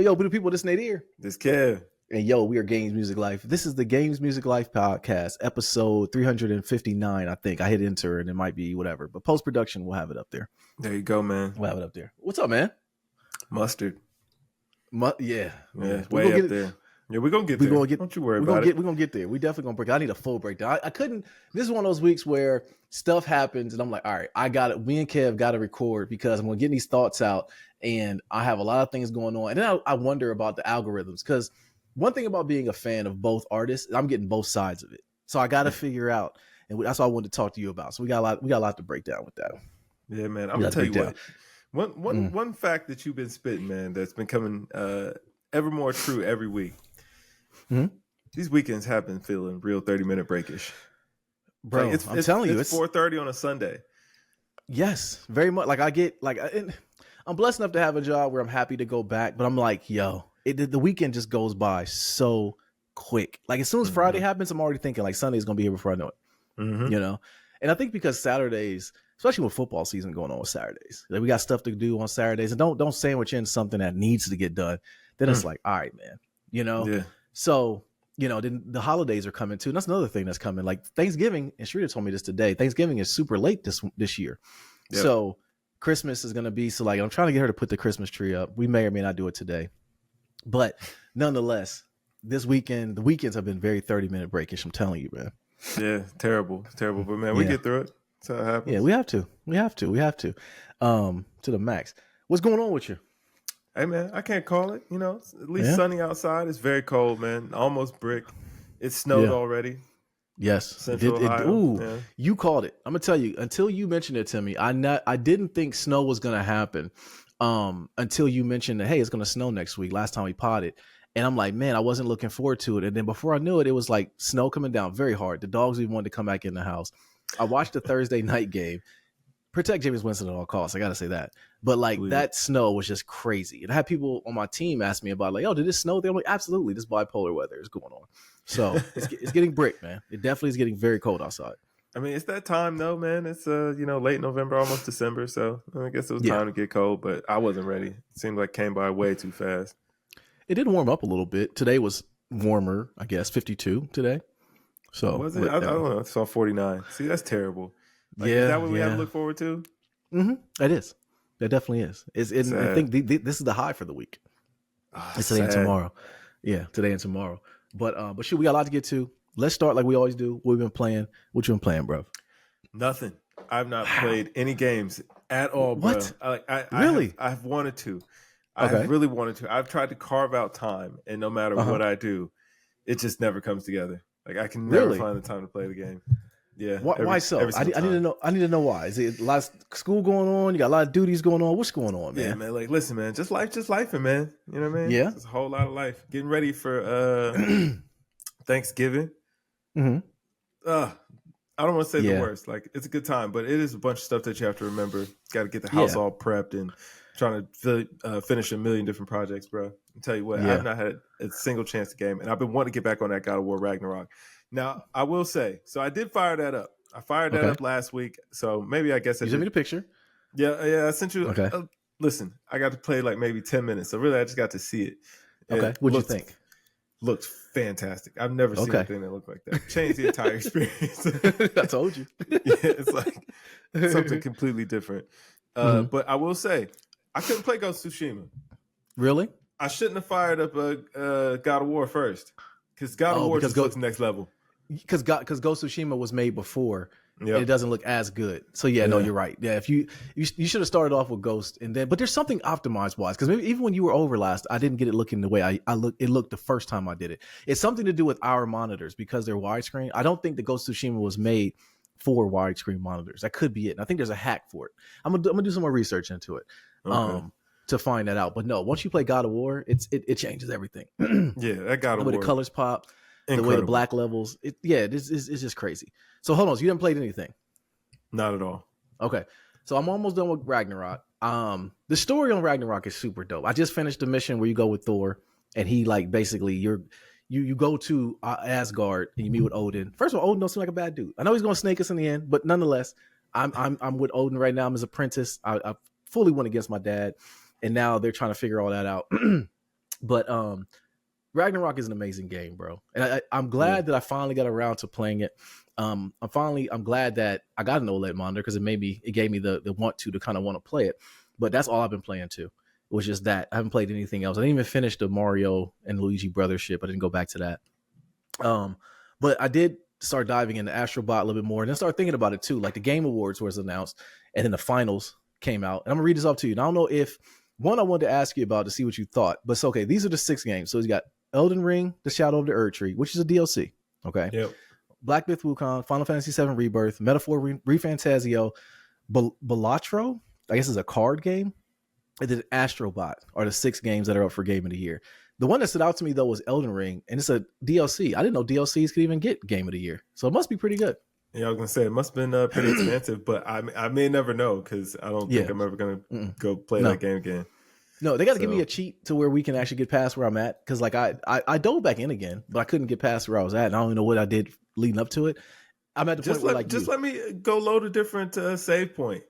Yo, but the people, this Nadir. This Kev. And yo, we are Games Music Life. This is the Games Music Life podcast, episode 359, I think. I hit enter and it might be whatever. But post-production, we'll have it up there. There you go, man. We'll have it up there. What's up, man? Mustard. Yeah, way up there. Yeah, we're going to get there. Don't you worry about it. We're going to get there. We definitely going to break. I need a full breakdown. I couldn't. This is one of those weeks where stuff happens and I'm like, all right, I got it. Me and Kev got to record because I'm going to get these thoughts out and I have a lot of things going on. And then I wonder about the algorithms because one thing about being a fan of both artists, I'm getting both sides of it. So I got to figure out, and that's what I wanted to talk to you about. So we got a lot to break down with that. Yeah, man. I'm going to tell you what. One fact that you've been spitting, man, that's been coming ever more true every week. Mm-hmm. These weekends have been feeling real 30-minute breakish. Bro, I'm telling you, it's 4:30 on a Sunday. Yes, very much. Like I'm blessed enough to have a job where I'm happy to go back, but I'm like, yo, the weekend just goes by so quick. Like as soon as Friday happens, I'm already thinking like Sunday's gonna be here before I know it. Mm-hmm. You know, and I think because Saturdays, especially with football season going on with Saturdays, like we got stuff to do on Saturdays, and don't sandwich in something that needs to get done. Then it's like, all right, man, you know. Yeah. So, you know, then the holidays are coming too. And that's another thing that's coming. Like Thanksgiving, and Shrita told me this today. Thanksgiving is super late this year. Yep. So Christmas is going to be, so like I'm trying to get her to put the Christmas tree up. We may or may not do it today. But nonetheless, the weekends have been very 30-minute breakish. I'm telling you, man. Yeah, terrible. But man, we get through it. That's how it happens. Yeah, we have to. To the max. What's going on with you? Hey, man, I can't call it. You know, it's at least sunny outside. It's very cold, man. Almost brick. It snowed already. Yes. Central Ohio. Yeah. You called it. I'm going to tell you, until you mentioned it to me, I didn't think snow was going to happen until you mentioned that, hey, it's going to snow next week, last time we potted. And I'm like, man, I wasn't looking forward to it. And then before I knew it, it was like snow coming down very hard. The dogs even wanted to come back in the house. I watched the Thursday night game. Protect Jameis Winston at all costs. I got to say that. But like that snow was just crazy. And I had people on my team ask me about like, oh, did it snow there? I'm like, absolutely. This bipolar weather is going on. So it's getting brick, man. It definitely is getting very cold outside. I mean, it's that time though, man. It's late November, almost December. So I guess it was time to get cold, but I wasn't ready. It seemed like it came by way too fast. It did warm up a little bit. Today was warmer, I guess, 52 today. So was it? I don't know. I saw 49. See, that's terrible. Like, is that what we have to look forward to? Mm-hmm. It is. That definitely is. I think this is the high for the week. It's today and tomorrow. Yeah, today and tomorrow. But shoot, we got a lot to get to. Let's start like we always do. What we've been playing. What you been playing, bro? Nothing. I've not played any games at all, bro. What? Really? I've wanted to. I really wanted to. I've tried to carve out time, and no matter what I do, it just never comes together. Like I can never find the time to play the game. Yeah. Why so? I need to know. I need to know why. Is it a lot of school going on? You got a lot of duties going on. What's going on, man? Yeah, man. Like, listen, man. Just life, man. You know what I mean? Yeah. It's a whole lot of life. Getting ready for Thanksgiving. Mm-hmm. I don't want to say the worst. Like, it's a good time, but it is a bunch of stuff that you have to remember. Got to get the house all prepped and trying to finish a million different projects, bro. I'll tell you what, I've not had a single chance to game, and I've been wanting to get back on that God of War Ragnarok. Now, I will say, so I did fire that up. I fired that up last week, so maybe I guess you sent me the picture. Yeah, I sent you. Okay. Listen, I got to play like maybe 10 minutes, so really I just got to see it. Okay, what'd you think? Looked fantastic. I've never seen anything that looked like that. Changed the entire experience. I told you. It's like something completely different. But I will say, I couldn't play Ghost of Tsushima. Really? I shouldn't have fired up God of War first. Because God of War just looks next level. Because Ghost of Tsushima was made before, and it doesn't look as good. So no, you're right. Yeah, if you should have started off with Ghost, and then, but there's something optimized wise. Because maybe even when you were over last, I didn't get it looking the way it looked the first time I did it. It's something to do with our monitors because they're widescreen. I don't think the Ghost of Tsushima was made for widescreen monitors. That could be it. And I think there's a hack for it. I'm gonna do some more research into it. To find that out. But no, once you play God of War, it changes everything. That God of War. The way the colors pop, incredible. The way the black levels. It's just crazy. So hold on, so you haven't played anything? Not at all. Okay. So I'm almost done with Ragnarok. The story on Ragnarok is super dope. I just finished the mission where you go with Thor and he like basically you go to Asgard and you meet with Odin. First of all, Odin don't seem like a bad dude. I know he's gonna snake us in the end, but nonetheless, I'm with Odin right now. I'm his apprentice. I fully went against my dad. And now they're trying to figure all that out. But Ragnarok is an amazing game, bro, and I'm glad that I finally got around to playing it. I'm glad that I got an OLED monitor because it gave me the want to kind of want to play it. But that's all I've been playing too. It was just that I haven't played anything else. I didn't even finish the Mario and Luigi Brothers ship. I didn't go back to that. But I did start diving into Astrobot a little bit more, and then start thinking about it too. Like the Game Awards was announced, and then the finals came out. And I'm gonna read this off to you. And I don't know if one I wanted to ask you about to see what you thought, but it's okay. These are the 6 games. So you got Elden Ring, The Shadow of the Erdtree, which is a DLC. Okay. Yep. Black Myth Wukong, Final Fantasy VII Rebirth, Metaphor Refantasio, Balatro, I guess is a card game, and then Astrobot are the 6 games that are up for Game of the Year. The one that stood out to me though was Elden Ring, and it's a DLC. I didn't know DLCs could even get Game of the Year, so it must be pretty good. Yeah, I was gonna say it must have been pretty expensive, but I may never know because I don't think I'm ever gonna go play that game again. No, they got to give me a cheat to where we can actually get past where I'm at. Because like I dove back in again, but I couldn't get past where I was at, and I don't even know what I did leading up to it. I'm at the point where let me go load a different save point.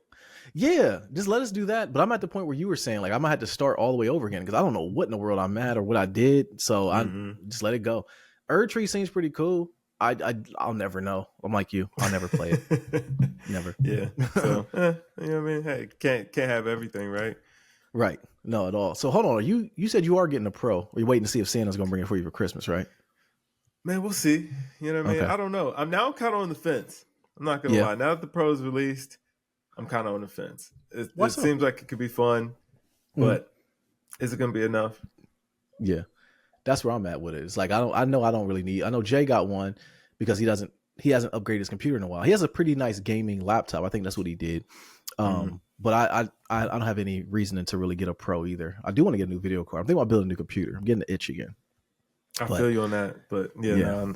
Yeah, just let us do that. But I'm at the point where you were saying like I might have to start all the way over again because I don't know what in the world I'm at or what I did. So I just let it go. Erdtree seems pretty cool. I'll never know. I'm like you. I'll never play it. Never. Yeah. So you know what I mean? Hey, can't have everything, right? Right. No, at all. So hold on. You said you are getting a Pro. Or you're waiting to see if Santa's gonna bring it for you for Christmas, right? Man, we'll see. You know what I mean? Okay. I don't know. I'm now kind of on the fence. I'm not gonna lie. Now that the Pro is released, I'm kind of on the fence. It seems like it could be fun, but is it gonna be enough? Yeah. That's where I'm at with it. It's like I know I don't really need. I know Jay got one because he hasn't upgraded his computer in a while. He has a pretty nice gaming laptop. I think that's what he did. But I don't have any reason to really get a Pro either. I do want to get a new video card. I'm thinking about building a new computer. I'm getting the itch again. I feel you on that, but yeah.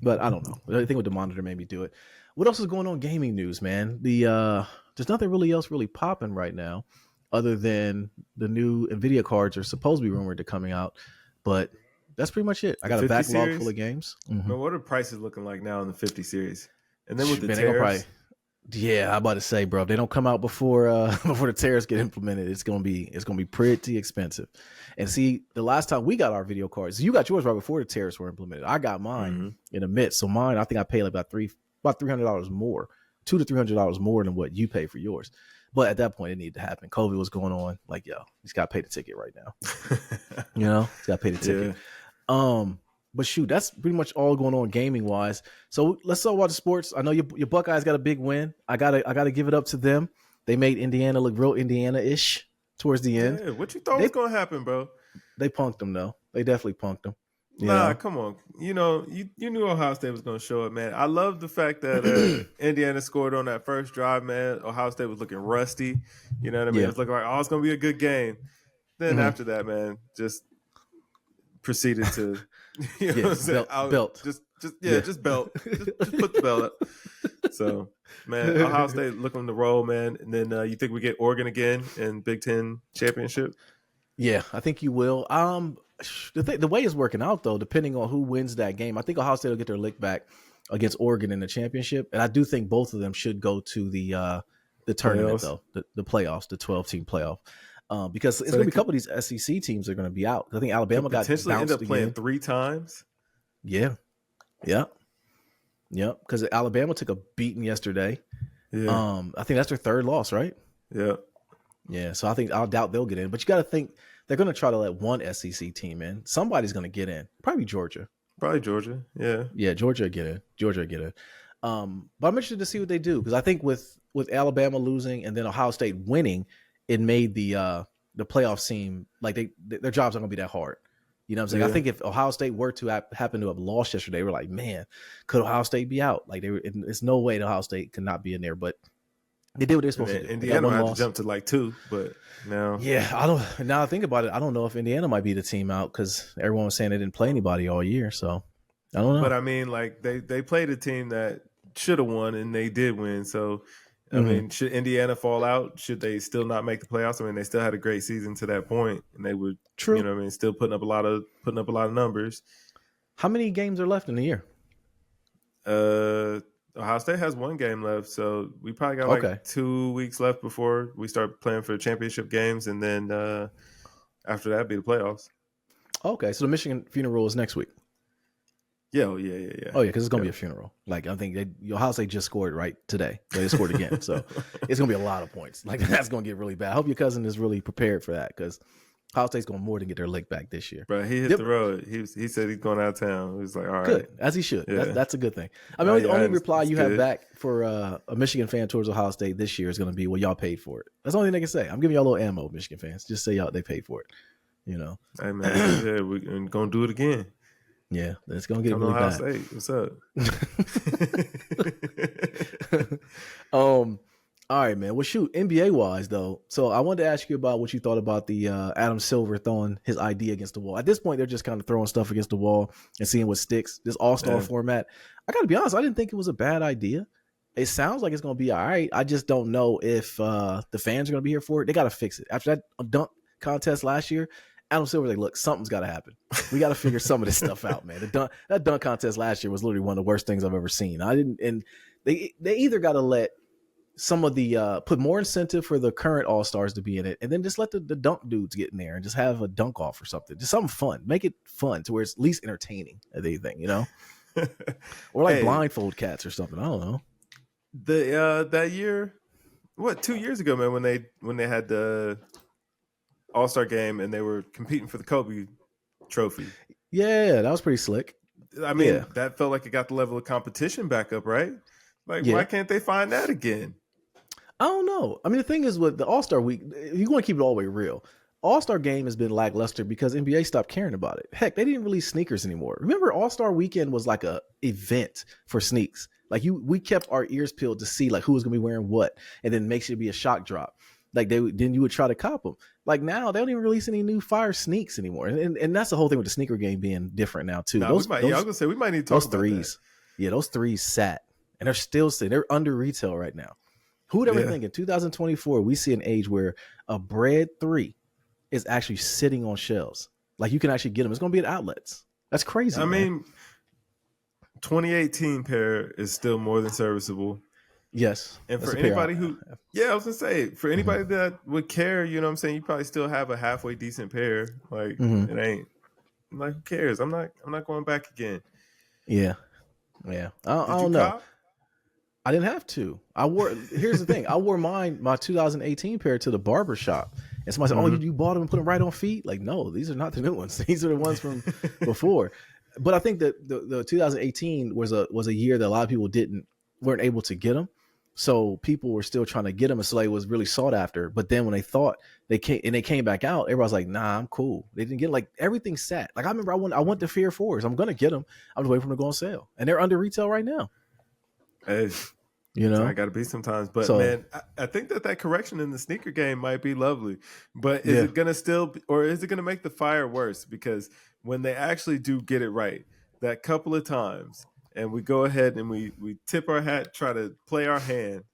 But I don't know. I think with the monitor made me do it. What else is going on gaming news, man? There's nothing else really popping right now, other than the new Nvidia cards are supposed to be rumored to coming out. But that's pretty much it. I got a backlog full of games. But what are prices looking like now in the 50 series? And then with the tariffs? I'm about to say, bro, if they don't come out before the tariffs get implemented, it's gonna be pretty expensive. And see, the last time we got our video cards, you got yours right before the tariffs were implemented. I got mine in the midst. So mine, I think I paid like about $300 more, $200 to $300 more than what you pay for yours. But at that point, it needed to happen. COVID was going on. Like, yo, he's got to pay the ticket right now. You know, he's got to pay the ticket. Yeah. But shoot, that's pretty much all going on gaming wise. So let's talk about the sports. I know your Buckeyes got a big win. I gotta give it up to them. They made Indiana look real Indiana-ish towards the end. Yeah, what you thought was gonna happen, bro? They punked them though. They definitely punked them. Come on. You know, you knew Ohio State was going to show up, man. I love the fact that Indiana scored on that first drive, man. Ohio State was looking rusty. You know what I mean? It was looking like, it's going to be a good game. Then after that, man, just proceeded to, you know what I'm saying? Belt. Just belt. just put the belt up. So, man, Ohio State looking on the roll, man. And then you think we get Oregon again in Big Ten championship? Yeah, I think you will. The way it's working out, though, depending on who wins that game, I think Ohio State will get their lick back against Oregon in the championship, and I do think both of them should go to the tournament, though, the playoffs, the 12-team playoff, because it's going to be a couple of these SEC teams are going to be out. I think Alabama got potentially end up playing 3 times. Yeah, because Alabama took a beating yesterday. Yeah, I think that's their 3rd loss, right? Yeah. So I doubt they'll get in, but you got to think. They're going to try to let one SEC team in. Somebody's going to get in. Probably Georgia. Yeah. Yeah, Georgia get in. But I'm interested to see what they do because I think with Alabama losing and then Ohio State winning, it made the playoff seem like their jobs aren't going to be that hard. You know what I'm saying? Yeah. I think if Ohio State were to happen to have lost yesterday, we're like, man, could Ohio State be out? Like there's no way that Ohio State could not be in there, but they did what they're supposed to do. Indiana had to jump to like 2, but now. Yeah, now I think about it, I don't know if Indiana might be the team out because everyone was saying they didn't play anybody all year. So I don't know. But I mean, like they played a team that should have won and they did win. So I mean, should Indiana fall out? Should they still not make the playoffs? I mean, they still had a great season to that point, and they would, you know what I mean, still putting up a lot of numbers. How many games are left in the year? Ohio State has 1 game left, so we probably got like 2 weeks left before we start playing for the championship games, and then after that, be the playoffs. Okay, so the Michigan funeral is next week. Yeah, Oh yeah, because it's gonna be a funeral. Like I think Ohio State just scored right today. They scored again, so it's gonna be a lot of points. Like that's gonna get really bad. I hope your cousin is really prepared for that because Ohio State's gonna more than get their lick back this year. Bro, he hit the road. He said he's going out of town. He was like, all right, good, as he should. Yeah. That's a good thing. I mean, the only reply you have back for a Michigan fan towards Ohio State this year is gonna be, well, y'all paid for it. That's the only thing they can say. I'm giving y'all a little ammo, Michigan fans. Just say they paid for it. You know. Hey man, yeah, we're gonna do it again. Yeah, it's gonna get really bad. State. What's up? All right, man. Well, shoot, NBA wise though. So I wanted to ask you about what you thought about the Adam Silver throwing his idea against the wall. At this point, they're just kind of throwing stuff against the wall and seeing what sticks. This all-star format. I got to be honest, I didn't think it was a bad idea. It sounds like it's going to be all right. I just don't know if the fans are going to be here for it. They got to fix it. After that dunk contest last year, Adam Silver's like, look, something's got to happen. We got to figure some of this stuff out, man. That dunk contest last year was literally one of the worst things I've ever seen. They either got to let some of the put more incentive for the current All-Stars to be in it, and then just let the dunk dudes get in there and just have a dunk off or something. Just something fun. Make it fun to where it's at least entertaining at anything, you know? Or like blindfold cats or something. I don't know. That year, 2 years ago, man, when they had the All-Star game and they were competing for the Kobe trophy. Yeah, that was pretty slick. I mean, that felt like it got the level of competition back up, right? Like, why can't they find that again? I don't know. I mean, the thing is with the All-Star week, you want to keep it all the way real. All-Star game has been lackluster because NBA stopped caring about it. Heck, they didn't release sneakers anymore. Remember, All-Star weekend was like a event for sneaks. Like we kept our ears peeled to see like who was gonna be wearing what, and then make sure it be a shock drop. Like then you would try to cop them. Like now they don't even release any new fire sneaks anymore, and that's the whole thing with the sneaker game being different now too. I was gonna say we might need to talk those about threes. That. Yeah, those threes sat, and they're still sitting. They're under retail right now. Who would ever think in 2024 we see an age where a bread 3 is actually sitting on shelves? Like you can actually get them. It's gonna be at outlets. That's crazy. I mean, 2018 pair is still more than serviceable. Yes. And for anybody who, I was gonna say, for anybody that would care, you know what I'm saying, you probably still have a halfway decent pair. Like it ain't like, who cares? I'm not going back again. Yeah. I don't know. Cop? I didn't have to. Here's the thing. I wore my 2018 pair to the barber shop. And somebody said, oh, you bought them and put them right on feet? Like, no, these are not the new ones. These are the ones from before. But I think that the 2018 was a year that a lot of people weren't able to get them. So people were still trying to get them. And so it was really sought after. But then when they thought they came back out, everybody was like, nah, I'm cool. They didn't get like everything sat. Like I remember I went to Fear 4s. I'm going to get them. I'm just waiting for them to go on sale. And they're under retail right now. Hey, you know, I got to be sometimes. But man, I think that correction in the sneaker game might be lovely. But is it going to still, or is it going to make the fire worse? Because when they actually do get it right, that couple of times, and we go ahead and we tip our hat, try to play our hand,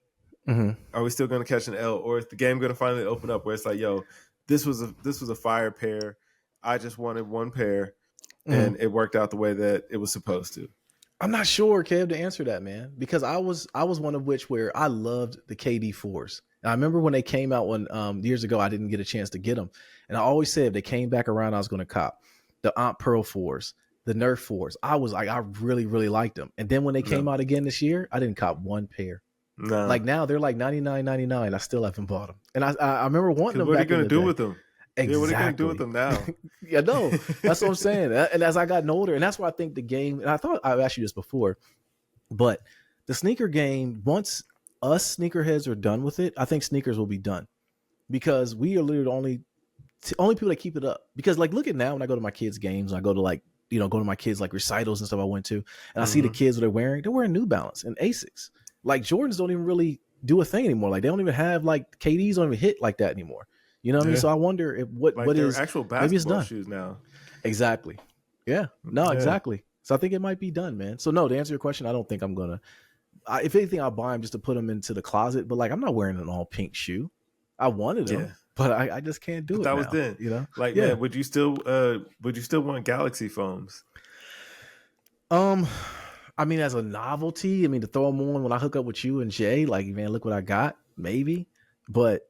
are we still going to catch an L? Or is the game going to finally open up where it's like, yo, this was a fire pair. I just wanted one pair, and it worked out the way that it was supposed to. I'm not sure, Kev, to answer that, man, because I was one of which where I loved the KD 4s. And I remember when they came out years ago, I didn't get a chance to get them. And I always said if they came back around, I was going to cop the Aunt Pearl 4s, the Nerf 4s. I was like, I really, really liked them. And then when they came out again this year, I didn't cop one pair. No. Like now they're like $99.99. I still haven't bought them. And I remember wanting them. What are you going to do with them? Exactly. Yeah, what are you going to do with them now? Yeah, no, that's what I'm saying. And as I got older, and that's why I think the game, and I thought I've asked you this before, but the sneaker game, once us sneakerheads are done with it, I think sneakers will be done because we are literally the only people that keep it up. Because like, look at now when I go to my kids' games, and I go to like, go to my kids' like recitals and stuff I went to, and I see the kids what they're wearing New Balance and Asics. Like Jordans don't even really do a thing anymore. Like they don't even have like KDs don't even hit like that anymore. You know what I mean? So I wonder if what is actual basketball shoes now. Exactly. Yeah. No, exactly. So I think it might be done, man. So no, to answer your question, I don't think I'm gonna. If anything, I'll buy them just to put them into the closet. But like, I'm not wearing an all pink shoe. I wanted them, but I just can't do it. That now, was then. You know, like, man, would you still want Galaxy foams? I mean, as a novelty, I mean, to throw them on when I hook up with you and Jay, like, man, look what I got, maybe, but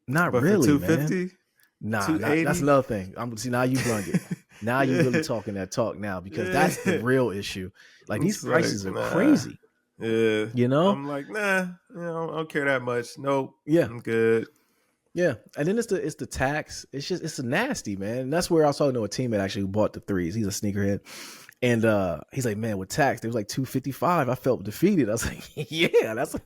not really, for $250, Nah, that's 280. another thing. See, now you brung it. Now you really talking that talk now, because that's the real issue. Like, these prices are crazy. Yeah. You know? I'm like, nah, I don't care that much. Nope. Yeah. I'm good. Yeah. And then it's the tax. It's nasty, man. And that's where I was talking to a teammate actually who bought the threes. He's a sneakerhead. And he's like, man, with tax, it was like $255. I felt defeated. I was like, yeah, that's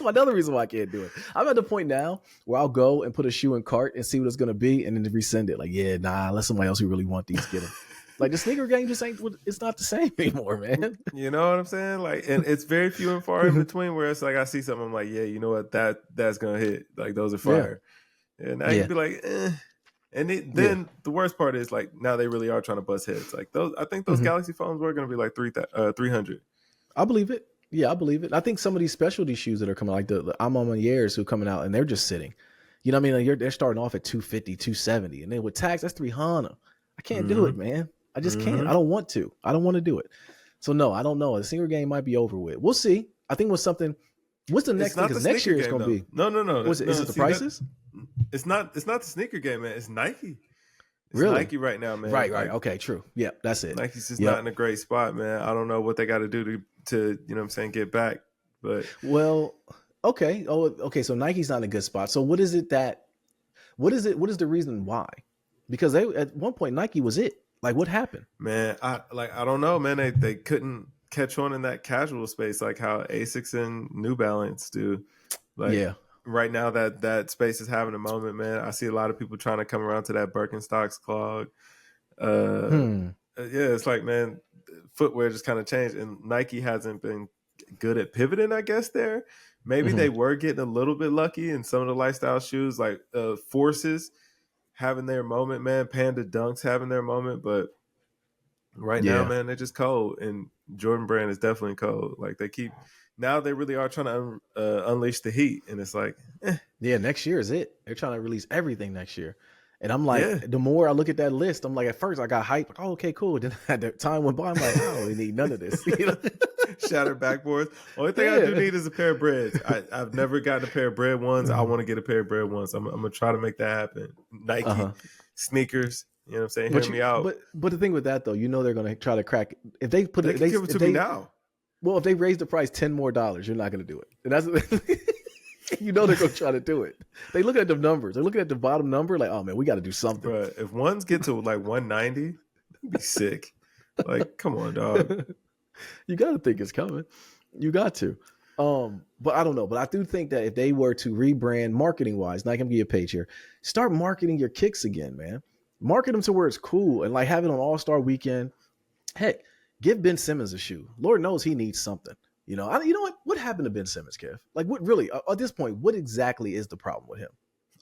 another reason why I can't do it. I'm at the point now where I'll go and put a shoe in cart and see what it's gonna be, and then resend it. Like, yeah, nah, let somebody else who really want these get them. Like, the sneaker game just ain't. It's not the same anymore, man. You know what I'm saying? Like, and it's very few and far in between. Where it's like I see something, I'm like, yeah, you know what, that's gonna hit. Like, those are fire. Yeah. And now you'd be like, eh. And then the worst part is, like, now they really are trying to bust heads. Like, I think those Galaxy phones were going to be like 300. I believe it. Yeah, I believe it. I think some of these specialty shoes that are coming, like the Amon who are coming out, and they're just sitting. You know what I mean? Like, they're starting off at 250, 270. And then with tax, that's 300. I can't do it, man. I just can't. I don't want to. I don't want to do it. So, no, I don't know. The sneaker game might be over with. We'll see. I think what's the next thing? Because next year it's going to be. No. Is it the prices? It's not the sneaker game, man. It's Nike. It's really? Nike right now, man. Right. Like, okay, true. Yeah, that's it. Nike's just not in a great spot, man. I don't know what they got to do to you know what I'm saying, get back. But okay. Oh, okay. So Nike's not in a good spot. So what is the reason why? Because at one point Nike was it. Like, what happened? Man, I don't know, man. They couldn't catch on in that casual space like how Asics and New Balance do. Like, yeah. Right now that space is having a moment, man. I see a lot of people trying to come around to that Birkenstocks clog. Yeah, it's like, man, footwear just kind of changed, and Nike hasn't been good at pivoting, I guess. There, maybe they were getting a little bit lucky in some of the lifestyle shoes, like Forces having their moment, man. Panda Dunks having their moment, but right now, man, they're just cold, and Jordan Brand is definitely cold. Like, now they really are trying to unleash the heat, and it's like, yeah, next year is it. They're trying to release everything next year, and I'm like, the more I look at that list, I'm like, at first I got hyped, like, oh, okay, cool. Then the time went by, I'm like, I don't really need none of this. You know? Shattered backboards. Only thing I do need is a pair of breads. I've never gotten a pair of bread ones. I want to get a pair of bread ones. I'm gonna try to make that happen. Nike sneakers. You know what I'm saying? Hear me out. But the thing with that, though, you know, they're gonna try to crack. If they put it, give it to me now. Well, if they raise the price $10 more, you're not going to do it. And that's you know they're going to try to do it. They look at the numbers. They're looking at the bottom number like, oh man, we got to do something. Bruh, if ones get to like 190, that'd be sick. Like, come on, dog. You got to think it's coming. You got to. But I don't know. But I do think that if they were to rebrand marketing wise, not going to give you a page here, start marketing your kicks again, man. Market them to where it's cool, and like have it on All-Star Weekend. Heck, give Ben Simmons a shoe. Lord knows he needs something. You know, you know what? What happened to Ben Simmons, Kev? Like, what really, at this point, what exactly is the problem with him?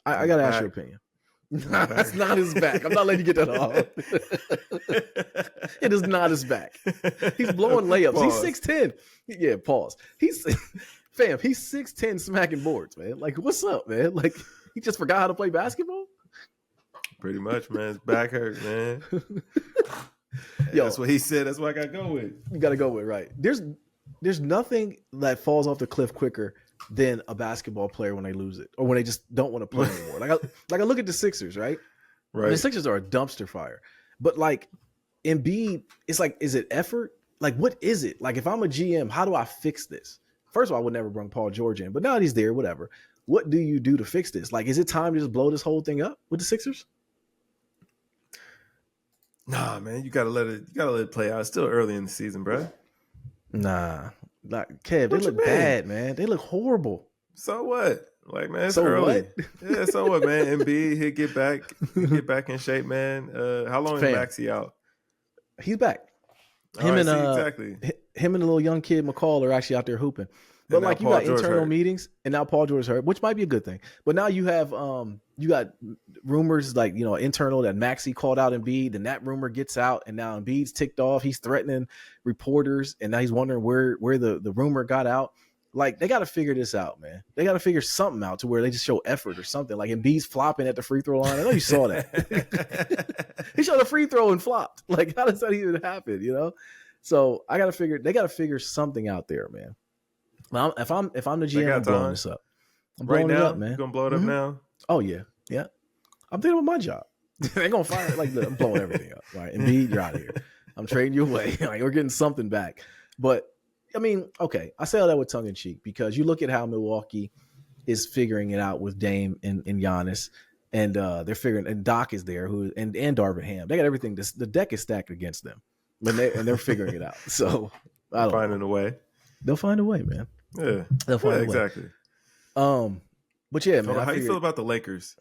I got to ask your opinion. That's not his back. I'm not letting you get that off. It is not his back. He's blowing layups. Pause. He's 6'10". Yeah, pause. He's 6'10", smacking boards, man. Like, what's up, man? Like, he just forgot how to play basketball? Pretty much, man. His back hurts, man. Yo, that's what he said. That's what I got to go with. You got to go with, right. There's nothing that falls off the cliff quicker than a basketball player when they lose it or when they just don't want to play anymore. Like I look at the Sixers, right? Right. The Sixers are a dumpster fire. But like Embiid, it's like, is it effort? Like, what is it? Like, if I'm a GM, how do I fix this? First of all, I would never bring Paul George in, but now he's there, whatever. What do you do to fix this? Like, is it time to just blow this whole thing up with the Sixers? Nah, man, you gotta let it play out. It's still early in the season, bro. Nah, Kev, they look bad, man. They look horrible. So what? Like, man, it's early. What? Yeah, so what, man? Embiid, he'll get back in shape, man. How long is Maxey out? He's back. Exactly. Him and the little young kid McCall are actually out there hooping. But like, you got internal meetings, and now Paul George hurt, which might be a good thing. But now you have you got rumors like, you know, internal that Maxey called out Embiid, and that rumor gets out, and now Embiid's ticked off. He's threatening reporters, and now he's wondering where the rumor got out. Like, they got to figure this out, man. They got to figure something out to where they just show effort or something. Like, Embiid's flopping at the free throw line. I know you saw that. He shot a free throw and flopped. Like, how does that even happen? You know? So they got to figure something out there, man. Well, if I'm the GM, I'm blowing this up. I'm blowing it up, man. You gonna blow it up now? Oh yeah, yeah. I'm thinking about my job. They're gonna fire it. Like I'm blowing everything up. Right, Embiid, you're out of here. I'm trading you away. Like we're getting something back. But I mean, okay, I say all that with tongue in cheek because you look at how Milwaukee is figuring it out with Dame and Giannis, and they're figuring. And Doc is there, and Darvin Ham. They got everything. The deck is stacked against them, but they're figuring it out. So I don't finding a way. They'll find a way, man. Yeah, they'll find a way. Exactly. But yeah, man. How do you feel about the Lakers?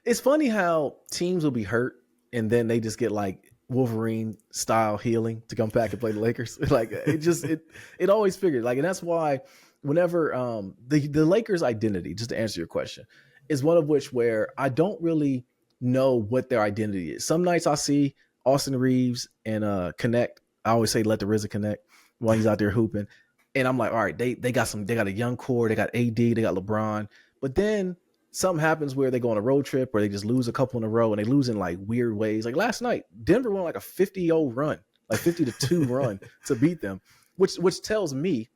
It's funny how teams will be hurt and then they just get like Wolverine style healing to come back and play the Lakers. Like it always figured like, and that's why whenever the Lakers identity, just to answer your question, is one of which where I don't really know what their identity is. Some nights I see Austin Reeves and connect. I always say let the RZA connect while he's out there hooping. And I'm like, all right, they got a young core, they got AD, they got LeBron. But then something happens where they go on a road trip or they just lose a couple in a row and they lose in like weird ways. Like last night, Denver won like a 50-0 run, like 50-2 run to beat them, which tells me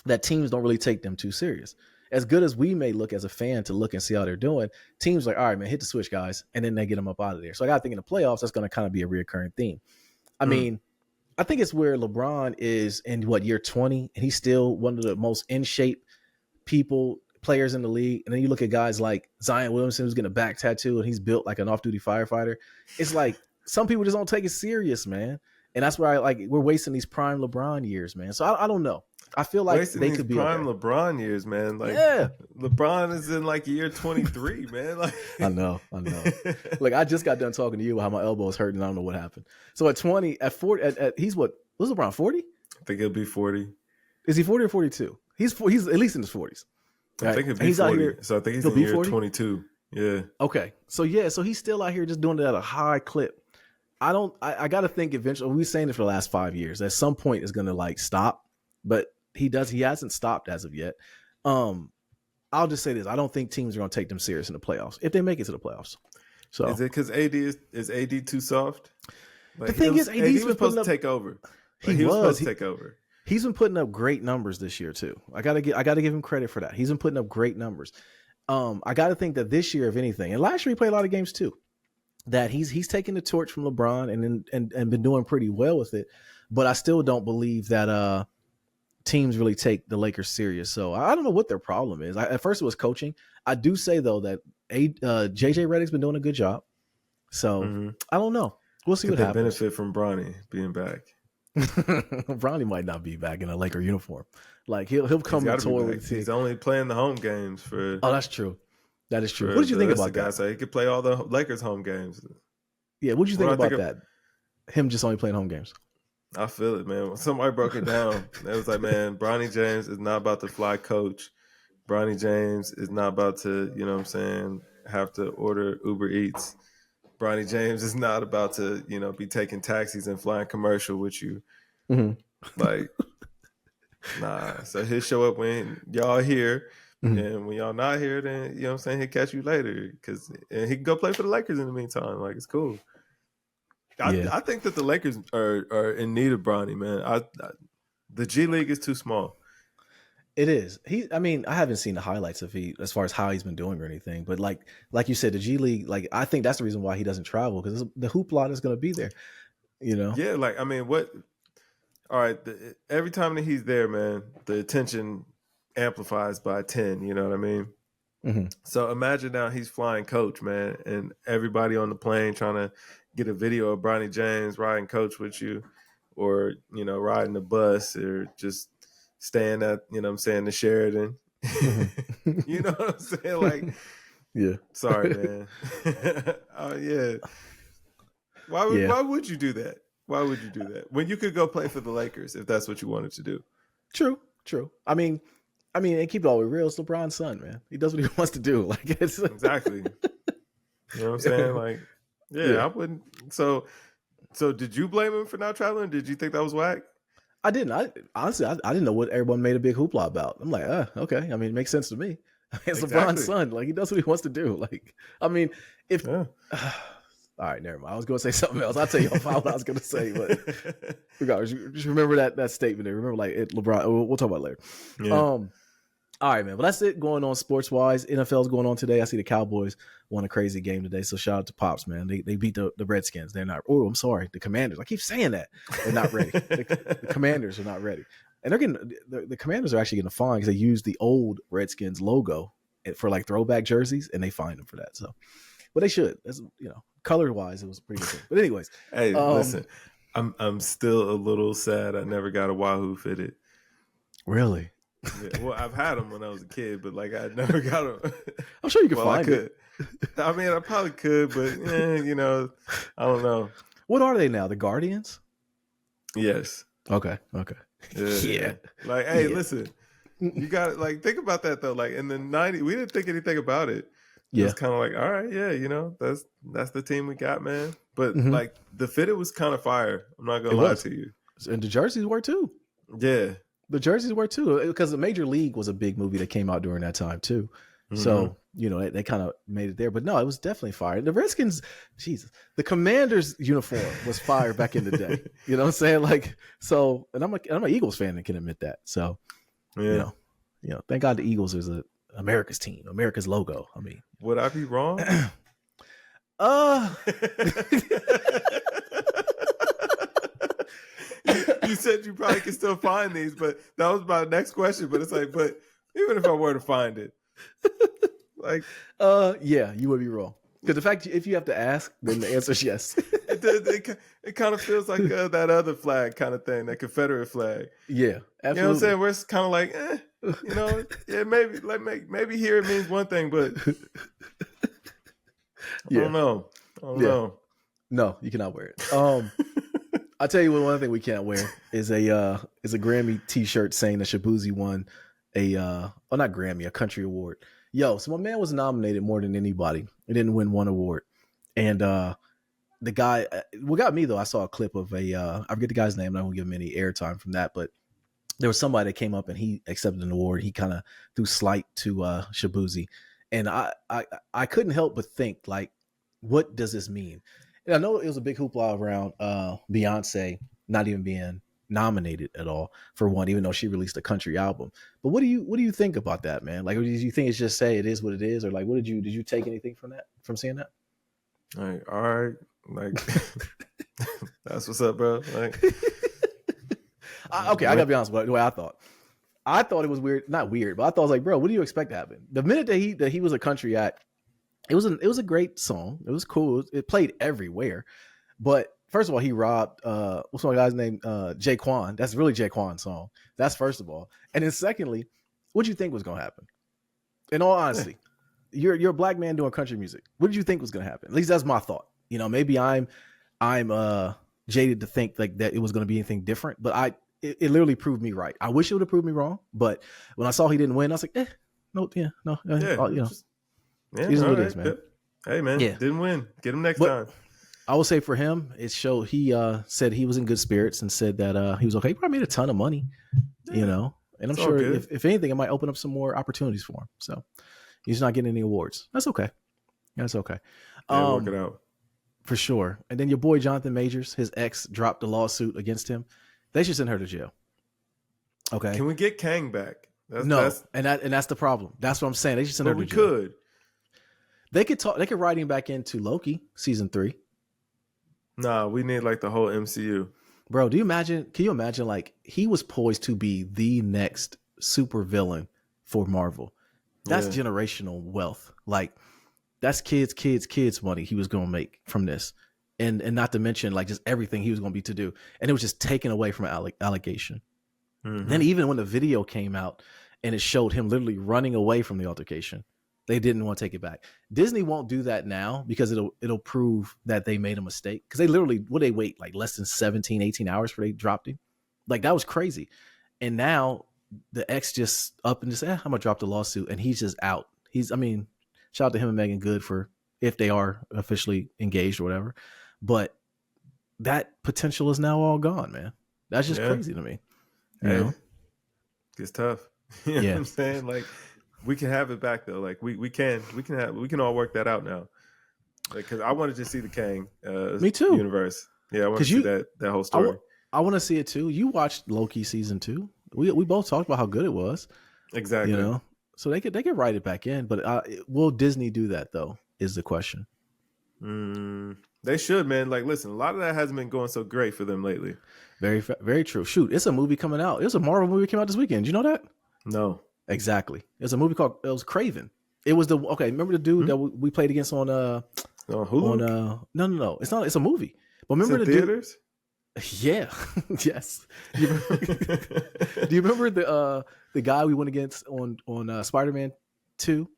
that teams don't really take them too serious. As good as we may look as a fan to look and see how they're doing, teams like, all right, man, hit the switch, guys, and then they get them up out of there. So I got to think in the playoffs, that's going to kind of be a reoccurring theme. I mean, I think it's where LeBron is in year 20, and he's still one of the most in shape players in the league. And then you look at guys like Zion Williamson, who's getting a back tattoo and he's built like an off-duty firefighter. It's like some people just don't take it serious, man. And that's where we're wasting these prime LeBron years, man. So I don't know. I feel like wasting they could be prime okay. LeBron years, man. Like, yeah, LeBron is in like year 23, man. Like, I know. Like, I just got done talking to you about how my elbow is hurting. I don't know what happened. So at 20, at 40, he's what? Was LeBron 40? I think he'll be 40. Is he 40 or 42? He's at least in his 40s. Right? I think he'll be 40. So I think he's in year 22. Yeah. Okay. So he's still out here just doing it at a high clip. I got to think eventually. We've been saying it for the last 5 years. At some point, it's going to like stop, but he hasn't stopped as of yet. I'll just say this: I don't think teams are going to take them serious in the playoffs if they make it to the playoffs. So is it because AD is AD too soft? Like, the thing is, AD was supposed to take over. Like, he was supposed to take over. He's been putting up great numbers this year too. I gotta give him credit for that. He's been putting up great numbers. I gotta think that this year, if anything, and last year he played a lot of games too, that he's taken the torch from LeBron and been doing pretty well with it. But I still don't believe that teams really take the Lakers serious. So I don't know what their problem is. At first it was coaching. I do say though that JJ Redick's been doing a good job. So I don't know. We'll see what happens. Benefit from Bronny being back. Bronny might not be back in a Laker uniform. Like he'll come and tour with. He's only playing the home games for. Oh, that's true. That is true. What did you think about that? So he could play all the Lakers home games. Yeah, what did you think about that? Him just only playing home games. I feel it, man. Somebody broke it down. It was like, man, Bronny James is not about to fly coach. Bronny James is not about to, you know what I'm saying, have to order Uber Eats. Bronny James is not about to, you know, be taking taxis and flying commercial with you. Like, nah. So he'll show up when y'all here. And when y'all not here, then, you know what I'm saying, he'll catch you later. And he can go play for the Lakers in the meantime. Like, it's cool. I think that the Lakers are in need of Bronny, man. The G League is too small. It is. I haven't seen the highlights of as far as how he's been doing or anything. But like you said, the G League, like I think that's the reason why he doesn't travel, because the hoopla is going to be there. You know? Yeah. Like, I mean, what? All right. Every time that he's there, man, the attention amplifies by 10. You know what I mean? So imagine now he's flying coach, man, and everybody on the plane trying to get a video of Bronny James riding coach with you, or, you know, riding the bus, or just staying at, you know what I'm saying, the Sheridan. You know what I'm saying? Like, yeah. Sorry, man. Oh, yeah. Why would you do that? Why would you do that when you could go play for the Lakers if that's what you wanted to do? True. I mean, and keep it all real. It's LeBron's son, man. He does what he wants to do. Like, it's exactly. You know what I'm saying? Like, yeah. I wouldn't. So did you blame him for not traveling? Did you think that was whack? I didn't. Honestly, I didn't know what everyone made a big hoopla about. I'm like, okay. I mean, it makes sense to me. It's LeBron's son. Like, he does what he wants to do. Like, I mean, if all right, never mind. I was going to say something else. I'll tell you what I was going to say, but regardless, just remember that statement there. Remember, like, LeBron. We'll talk about it later. Yeah. All right, man. Well, that's it going on sports wise. NFL's going on today. I see the Cowboys won a crazy game today. So shout out to Pops, man. They beat the Redskins. They're not. Oh, I'm sorry. The Commanders. I keep saying that. They're not ready. The Commanders are not ready. And they're getting the Commanders are actually getting fined because they used the old Redskins logo for like throwback jerseys, and they fined them for that. So, but they should. That's, color wise, it was pretty good. But anyways, hey, listen, I'm still a little sad I never got a Wahoo fitted. Really? Yeah, well, I've had them when I was a kid, but like I never got them. I'm sure you can find it. I mean, I probably could, but I don't know. What are they now? The Guardians? Yes. Okay. Yeah. Like, hey, listen, you got to like think about that though. Like in the 90s, we didn't think anything about it. It was kind of like, all right, yeah, that's the team we got, man. But like the fitted was kind of fire. I'm not gonna lie to you. And the jerseys were too. Yeah. The jerseys were too, because the Major League was a big movie that came out during that time too. So, they kind of made it there. But no, it was definitely fire. The Redskins, Jesus, the Commanders uniform was fire back in the day. You know what I'm saying? Like, so, and I'm an Eagles fan and can admit that. So, thank God the Eagles is America's team, America's logo. I mean, would I be wrong? You said you probably can still find these, but that was my next question. But it's like, but even if I were to find it, like, yeah, you would be wrong. Because the fact, if you have to ask, then the answer is yes. It kind of feels like that other flag kind of thing, that Confederate flag. Yeah, absolutely. You know what I'm saying? Where it's kind of like, yeah, maybe here it means one thing, but I don't know. No, you cannot wear it. I'll tell you what, one thing we can't wear is a Grammy t-shirt saying that Shabuzi won not Grammy, a country award. Yo, so my man was nominated more than anybody. He didn't win one award. And the guy, what got me though, I saw a clip of I forget the guy's name. I won't give him any airtime from that, but there was somebody that came up and he accepted an award. He kind of threw slight to Shabuzi. And I couldn't help but think, like, what does this mean? And I know it was a big hoopla around Beyonce not even being nominated at all for one, even though she released a country album. But what do you think about that, man? Like, do you think it's just say it is what it is, or like, did you take anything from seeing that? Like, all right, like that's what's up, bro. Like, I gotta be honest with the way I thought. I thought it was weird, not weird, but I thought, I was like, bro, what do you expect to happen? The minute that he was a country act, it was a great song. It was cool. It played everywhere. But first of all, he robbed what's my guy's name? Jaquan. That's really Jaquan's song. That's first of all. And then secondly, what did you think was gonna happen? In all honesty, you're a black man doing country music. What did you think was gonna happen? At least that's my thought. Maybe I'm jaded to think like that it was gonna be anything different, but it literally proved me right. I wish it would have proved me wrong, but when I saw he didn't win, I was like, Here's what it is, man. Hey, man, didn't win. Get him next time. I will say for him, it showed he said he was in good spirits and said that he was okay. He probably made a ton of money, and I'm sure if anything, it might open up some more opportunities for him. So he's not getting any awards. That's okay. That's okay. Work it out. For sure. And then your boy Jonathan Majors, his ex dropped a lawsuit against him. They should send her to jail. Okay. Can we get Kang back? And that's the problem. That's what I'm saying. They should send her to jail. Could. They could write him back into Loki season 3. Nah, we need like the whole MCU. Bro, can you imagine like he was poised to be the next super villain for Marvel? That's generational wealth. Like that's kids money he was going to make from this. And not to mention like just everything he was going to be to do. And it was just taken away from an allegation. Mm-hmm. Then even when the video came out and it showed him literally running away from the altercation, they didn't want to take it back. Disney won't do that now because it'll prove that they made a mistake. Because they literally, they wait like less than 17, 18 hours before they dropped him? Like that was crazy. And now the ex just up and just, I'm going to drop the lawsuit. And he's just out. Shout out to him and Megan Good for if they are officially engaged or whatever. But that potential is now all gone, man. That's just crazy to me. You know? It's tough. You know what I'm saying? Like, we can have it back though. Like we can all work that out now. Like, cause I wanted to see the Kang Me too. universe. Yeah, I want to see that whole story. I want to see it too. You watched Loki season 2. We both talked about how good it was. Exactly. so they could write it back in. But will Disney do that though? Is the question. They should, man. Like, listen, a lot of that hasn't been going so great for them lately. Very, very true. Shoot, it's a movie coming out. It was a Marvel movie came out this weekend. Do you know that? No. Exactly. It's a movie called. It was Craven. It was remember the dude that we played against on Hulu? No. It's not. It's a movie. But remember the theaters? Yeah. Yes. Do you remember the guy we went against on Spider-Man 2,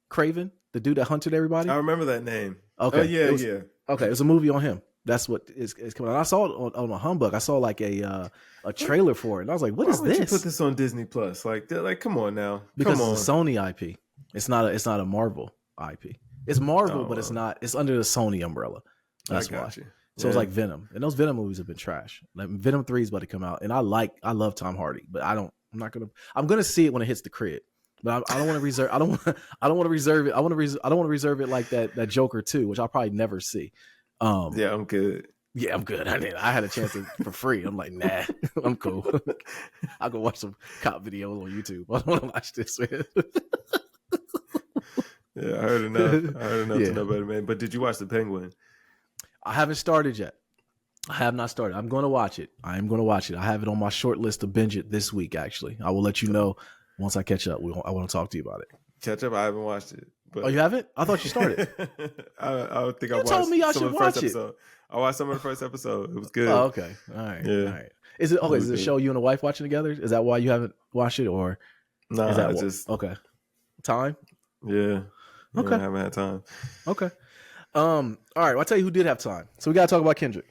Craven, the dude that hunted everybody? I remember that name. Okay. Yeah. Okay, it was a movie on him. That's what is coming out. I saw it on a humbug. I saw like a trailer for it, and I was like, "What is this?" You put this on Disney Plus? Like, come on now. Because it's a Sony IP. It's not a Marvel IP. It's Marvel, but it's not. It's under the Sony umbrella. That's why. You. So it's like Venom, and those Venom movies have been trash. Like Venom 3 is about to come out, and I love Tom Hardy, but I'm gonna see it when it hits the crib. But I don't want to reserve. I don't want to reserve it. I don't want to reserve it like that Joker 2, which I'll probably never see. Yeah, I'm good. Yeah, I'm good. I had a chance for free. I'm like, nah, I'm cool. I'll go watch some cop videos on YouTube. I don't want to watch this, man. Yeah, I heard enough to know better, man. But did you watch The Penguin? I haven't started yet. I have not started. I'm going to watch it. I am going to watch it. I have it on my short list to binge it this week, actually. I will let you know once I catch up. I want to talk to you about it. Catch up? I haven't watched it. But... Oh, you haven't? I thought you started. I think I watched told me I should watch it. Episode. I watched some of the first episode. It was good. Oh, okay. All right. Yeah. All right. Is it okay? Is it a show you and a wife watching together? Is that why you haven't watched it, or no? Is that just okay. Time. Yeah. Okay. I haven't had time. Okay. All right. Well, I'll tell you who did have time. So we got to talk about Kendrick.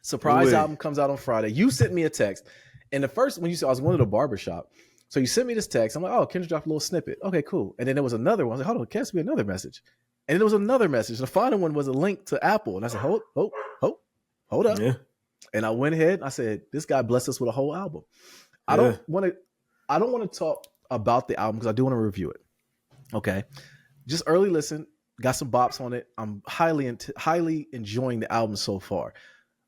Surprise album comes out on Friday. You sent me a text, and the first when you said I was going to the barbershop. So you sent me this text. I'm like, oh, Kendrick dropped a little snippet. Okay, cool. And then there was another one. I was like, hold on, can't be another message. And then there was another message. The final one was a link to Apple. And I said, hold up. Yeah. And I went ahead and I said, this guy blessed us with a whole album. I don't want to talk about the album because I do want to review it. Okay. Just early listen, got some bops on it. I'm highly enjoying the album so far.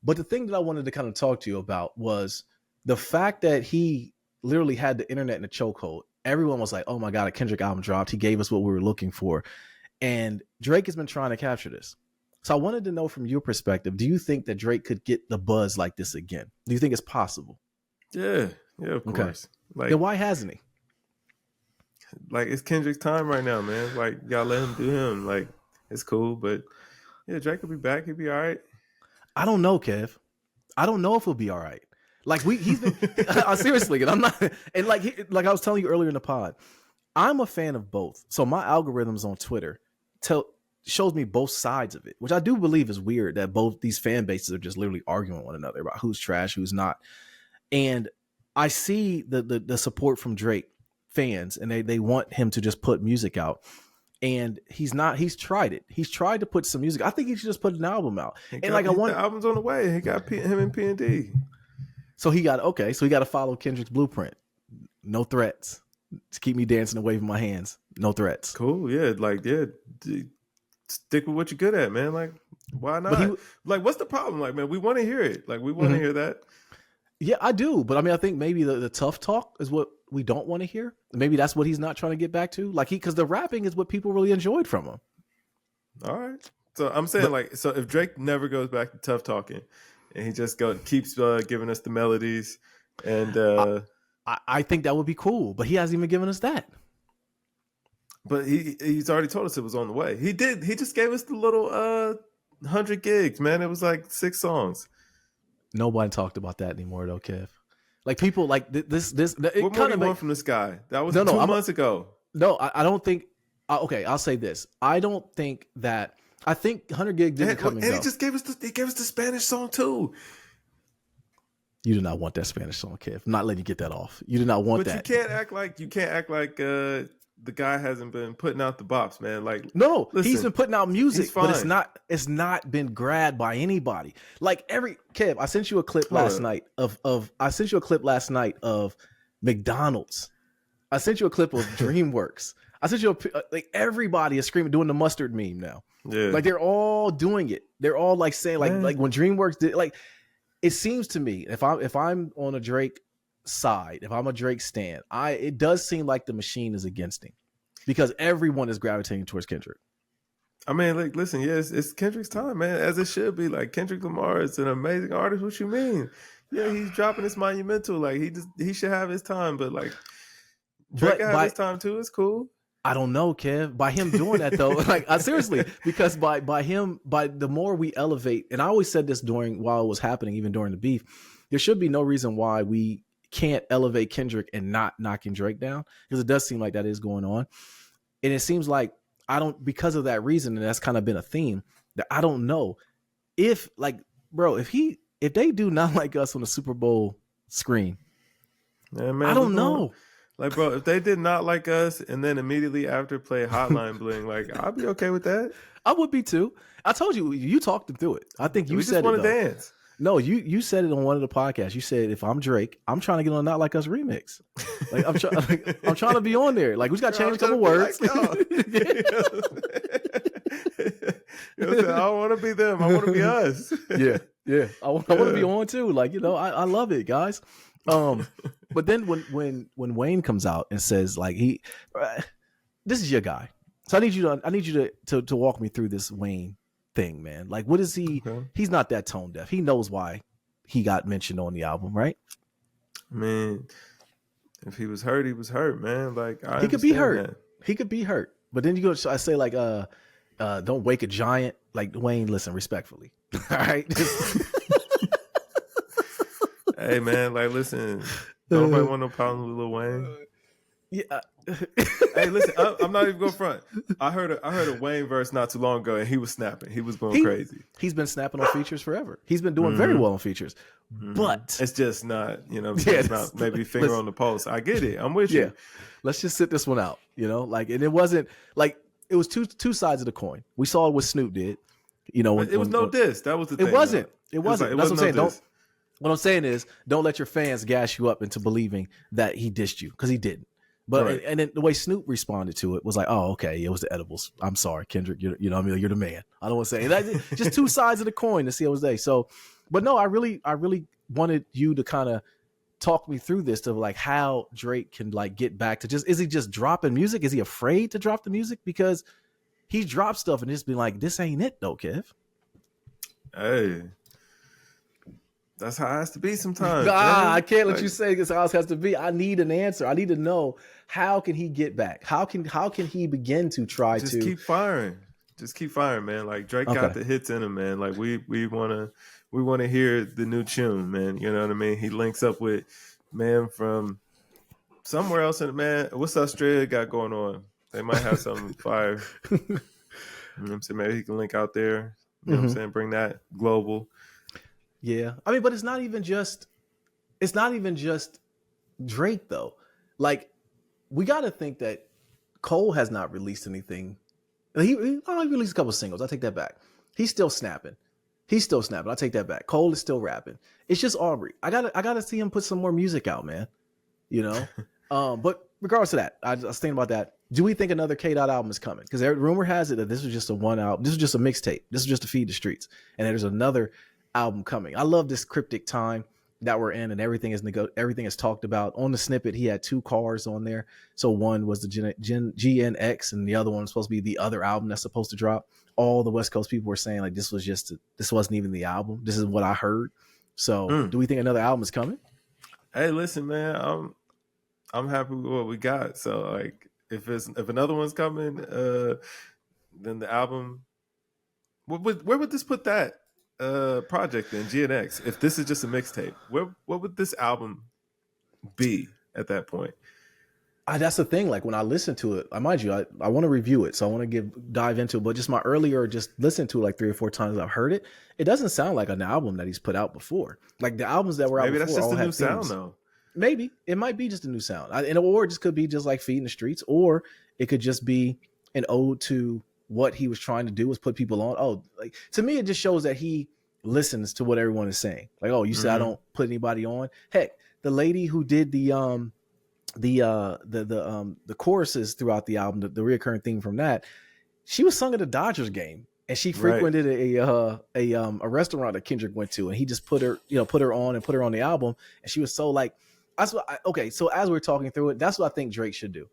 But the thing that I wanted to kind of talk to you about was the fact that he literally had the internet in a chokehold. Everyone was like, oh my God, a Kendrick album dropped. He gave us what we were looking for. And Drake has been trying to capture this. So I wanted to know from your perspective, do you think that Drake could get the buzz like this again? Do you think it's possible? Yeah, of course. Like, then why hasn't he? Like, it's Kendrick's time right now, man. Like, y'all let him do him. Like, it's cool, but yeah, Drake will be back. He'll be all right. I don't know, Kev. I don't know if he'll be all right. Like he's been seriously, and I'm not, and like I was telling you earlier in the pod, I'm a fan of both. So my algorithms on Twitter shows me both sides of it, which I do believe is weird that both these fan bases are just literally arguing one another about who's trash, who's not. And I see the support from Drake fans, and they want him to just put music out. And he's tried it. He's tried to put some music. I think he should just put an album out. The album's on the way. He got him and P&D. So he got to follow Kendrick's blueprint. No threats. Just keep me dancing and waving my hands. No threats. Cool. Yeah. Stick with what you're good at, man. Like, why not? What's the problem? Like, man, we want to hear it. Like, we want to hear that. Yeah, I do. But I mean, I think maybe the tough talk is what we don't want to hear. Maybe that's what he's not trying to get back to. Like because the rapping is what people really enjoyed from him. All right. So I'm saying so if Drake never goes back to tough talking and he just keeps giving us the melodies and I think that would be cool, but he hasn't even given us that. But he's already told us it was on the way. He did. He just gave us the little 100 gigs, man. It was like 6 songs. Nobody talked about that anymore, though, Kev. Like people like this. What more do you want from this guy? That was 2 months ago. No, I don't think. Okay, I'll say this. I don't think that. I think 100 gig didn't come and go. And he just gave us the Spanish song too. You did not want that Spanish song, Kev. I'm not letting you get that off. You did not want that. But you can't act like the guy hasn't been putting out the bops, man. Like no, listen, he's been putting out music, but it's not been grabbed by anybody. Like Kev, I sent you a clip last night of McDonald's. I sent you a clip of DreamWorks. I sent you like everybody is screaming, doing the mustard meme now. Yeah, like they're all doing it. They're all like saying like when DreamWorks did. Like it seems to me if I'm on a Drake side, if I'm a Drake stan, it does seem like the machine is against him because everyone is gravitating towards Kendrick. I mean, like, listen, yes, it's Kendrick's time, man, as it should be. Like, Kendrick Lamar is an amazing artist. What you mean? Yeah, he's dropping this monumental. Like, he should have his time, but like Drake have his time too. It's cool. I don't know, Kev. By him doing that though, like seriously, because by the more we elevate, and I always said this while it was happening, even during the beef, there should be no reason why we can't elevate Kendrick and not knocking Drake down, because it does seem like that is going on, and it seems like because of that reason, and that's kind of been a theme that I don't know if, like, bro, if they do Not Like Us on the Super Bowl screen, man, I don't know. Like, bro, if they did Not Like Us and then immediately after play Hotline Bling, like, I'd be okay with that. I would be too. I told you talked them through it. I think you said it. We just want to dance. No, you said it on one of the podcasts. You said, if I'm Drake, I'm trying to get on Not Like Us remix. Like, I'm trying to be on there. Like, we just got to change a couple words. Like, you know what I'm saying? I don't want to be them. I want to be us. Yeah. I want to be on too. Like, I love it, guys. But then when Wayne comes out and says, like, this is your guy, so I need you to walk me through this Wayne thing, man. Like, what is he? Okay. He's not that tone deaf. He knows why he got mentioned on the album, right? Man, if he was hurt, he was hurt, man. Like, he could be hurt. That. He could be hurt. But then I say, like, don't wake a giant. Like, Wayne, listen, respectfully. All right. Hey, man, like, listen, nobody want no problems with Lil Wayne. Yeah. Hey, listen, I'm not even going front. I heard a Wayne verse not too long ago, and he was snapping. He was going crazy. He's been snapping on features forever. He's been doing very well on features, but it's just not, it's not maybe finger on the pulse. I get it. I'm with you. Let's just sit this one out, like, and it wasn't like, it was two sides of the coin. We saw what Snoop did, it was no diss. That was the thing. It wasn't. That's what I'm saying. What I'm saying is, don't let your fans gas you up into believing that he dissed you, because he didn't. But right. And then the way Snoop responded to it was like, oh, okay, it was the edibles. I'm sorry, Kendrick. You're the man. I don't want to say that. Just two sides of the coin to see how it was day. So, but no, I really wanted you to kind of talk me through this, to like how Drake can like get back to is he just dropping music? Is he afraid to drop the music? Because he dropped stuff and just be like, this ain't it though, Kev. Hey. That's how it has to be sometimes. I can't let you say this how it has to be. I need an answer. I need to know, how can he get back? How can he begin to try to keep firing? Just keep firing, man. Like, Drake got the hits in him, man. Like, we wanna hear the new tune, man. You know what I mean? He links up with man from somewhere else in man. What's Australia got going on? They might have something fire. You know what I'm saying? Maybe he can link out there. You know what I'm saying? Bring that global. Yeah. I mean, but it's not even just Drake though. Like, we got to think that Cole has not released anything. He released a couple singles. I take that back. He's still snapping. I take that back. Cole is still rapping. It's just Aubrey. I gotta see him put some more music out, man. But regardless of that, I was thinking about that. Do we think another K-Dot album is coming? Because rumor has it that this was just a one album. This was just a mixtape. This is just to feed the streets. And there's another album coming. I love this cryptic time that we're in, and everything is talked about. On the snippet, he had two cars on there. So one was the GNX, and the other one was supposed to be the other album that's supposed to drop. All the West Coast people were saying, like, this wasn't even the album. This is what I heard. So do we think another album is coming? Hey, listen, man, I'm happy with what we got. So, like, if another one's coming, then the album, where would this put that project in GNX? If this is just a mixtape, what would this album be at that point? That's the thing. Like, when I listen to it, mind you, I want to review it, so I want to dive into it. But just my earlier, just listen to it like 3 or 4 times I've heard it. It doesn't sound like an album that he's put out before. Like, the albums that were out before, maybe that's just a new sound though. Maybe it might be just a new sound, or it just could be just like feeding the streets, or it could just be an ode to what he was trying to do, was put people on. Oh, like, to me, it just shows that he listens to what everyone is saying. Like, oh, you said I don't put anybody on. Heck, the lady who did the choruses throughout the album, the recurring theme from that, she was sung at a Dodgers game, and she frequented a restaurant that Kendrick went to, and he just put her on the album, and she was so, like, Okay, so as we're talking through it, that's what I think Drake should do.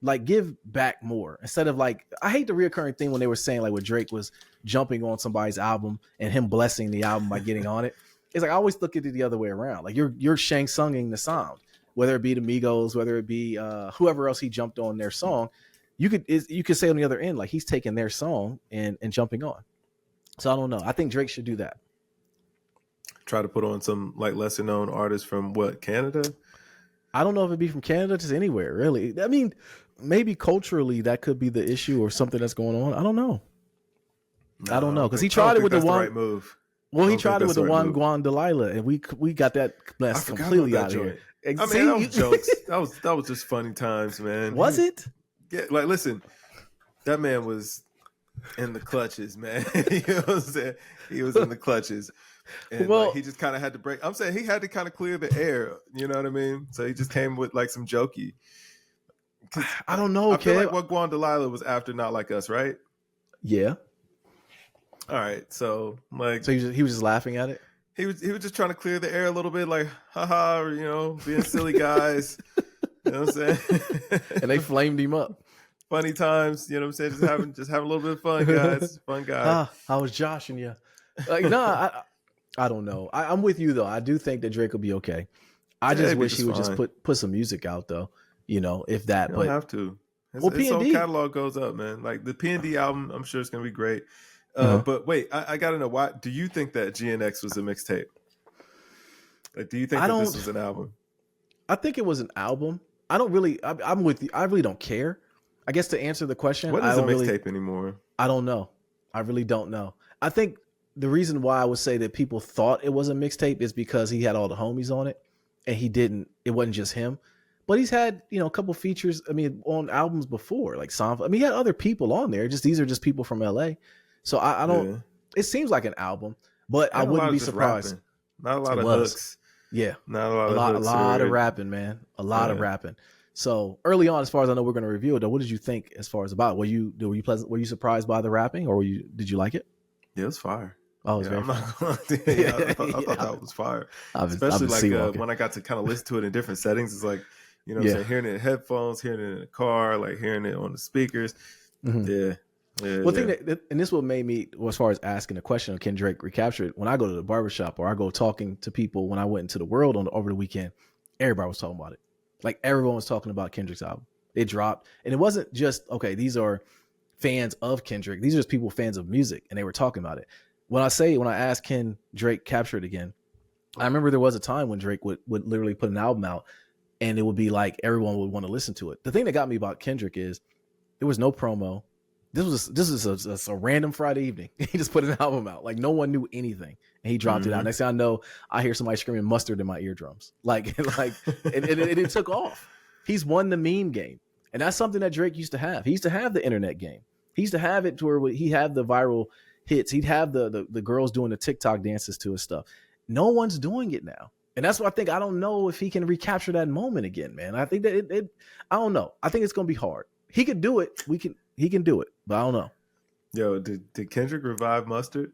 Like, give back more instead of like, I hate the reoccurring thing when they were saying like when Drake was jumping on somebody's album and him blessing the album by getting on it. It's like I always look at it the other way around. Like you're Shang Tsunging the sound, whether it be the Migos, whether it be whoever else he jumped on their song. You could say on the other end like he's taking their song and jumping on. So I don't know. I think Drake should do that. Try to put on some like lesser known artists from what, Canada? I don't know if it'd be from Canada, just anywhere, really. I mean, maybe culturally that could be the issue or something that's going on. I don't know. No, I don't know because he tried it with the one. Right move. Well, he tried it with the one Guan Delilah, and we got that mess completely out of here. I mean, that was jokes. That was just funny times, man. Was it? Yeah, like listen, that man was in the clutches, man. You know what I'm saying? He was in the clutches. And well, like, he just kind of had to break. I'm saying he had to kind of clear the air. You know what I mean? So he just came with like some jokey. I don't know. I feel like what Guan Delilah was after Not Like Us, right? Yeah. All right. So like, so he was just laughing at it. He was just trying to clear the air a little bit, like haha, you know, being silly guys. You know what I'm saying? And they flamed him up. Funny times. You know what I'm saying? Just having a little bit of fun, guys. Fun guy. I was joshing you. Like I don't know. I'm with you though. I do think that Drake will be okay. I just wish he would just put some music out though. You know, if that. You don't have to. His whole catalog goes up, man. Like the P&D album, I'm sure it's gonna be great. But wait, I gotta know why. Do you think that GNX was a mixtape? Like, do you think that this was an album? I think it was an album. I don't really. I'm with you. I really don't care. I guess to answer the question, what is a mixtape anymore? I don't know. I really don't know. I think the reason why I would say that people thought it was a mixtape is because he had all the homies on it, and he didn't. It wasn't just him, but he's had a couple features. I mean, on albums before, like Sanfa. I mean, he had other people on there. Just these are just people from LA. So I don't. Yeah. It seems like an album, but I wouldn't be surprised. Rapping. Not a lot of hooks. Yeah, not a lot. A lot of rapping, man. A lot of rapping. So early on, as far as I know, we're going to review it. Though, what did you think as far as about? Were you surprised by the rapping, or did you like it? Yeah, it was fire. Oh, it was very fire. I thought that was fire. Especially like when I got to kind of listen to it in different settings. It's like, you know, what I'm saying, hearing it in headphones, hearing it in the car, like hearing it on the speakers. Mm-hmm. Yeah. Well, thing that, and this what made me, as far as asking the question of can Drake recapture it, when I go to the barbershop or I go talking to people, when I went into the world over the weekend, everybody was talking about it. Like everyone was talking about Kendrick's album. It dropped, and it wasn't just these are fans of Kendrick. These are just people fans of music, and they were talking about it. When I asked, can Drake capture it again? I remember there was a time when Drake would literally put an album out, and it would be like everyone would want to listen to it. The thing that got me about Kendrick is there was no promo. This is a random Friday evening. He just put an album out. Like no one knew anything, and he dropped it out. Next thing I know, I hear somebody screaming "mustard" in my eardrums. It took off. He's won the meme game, and that's something that Drake used to have. He used to have the internet game. He used to have it to where he had the viral hits. He'd have the girls doing the TikTok dances to his stuff. No one's doing it now, and that's why I don't know if he can recapture that moment again, man. I think that I don't know. I think it's gonna be hard. He could do it. He can do it, but I don't know. Yo, did Kendrick revive Mustard?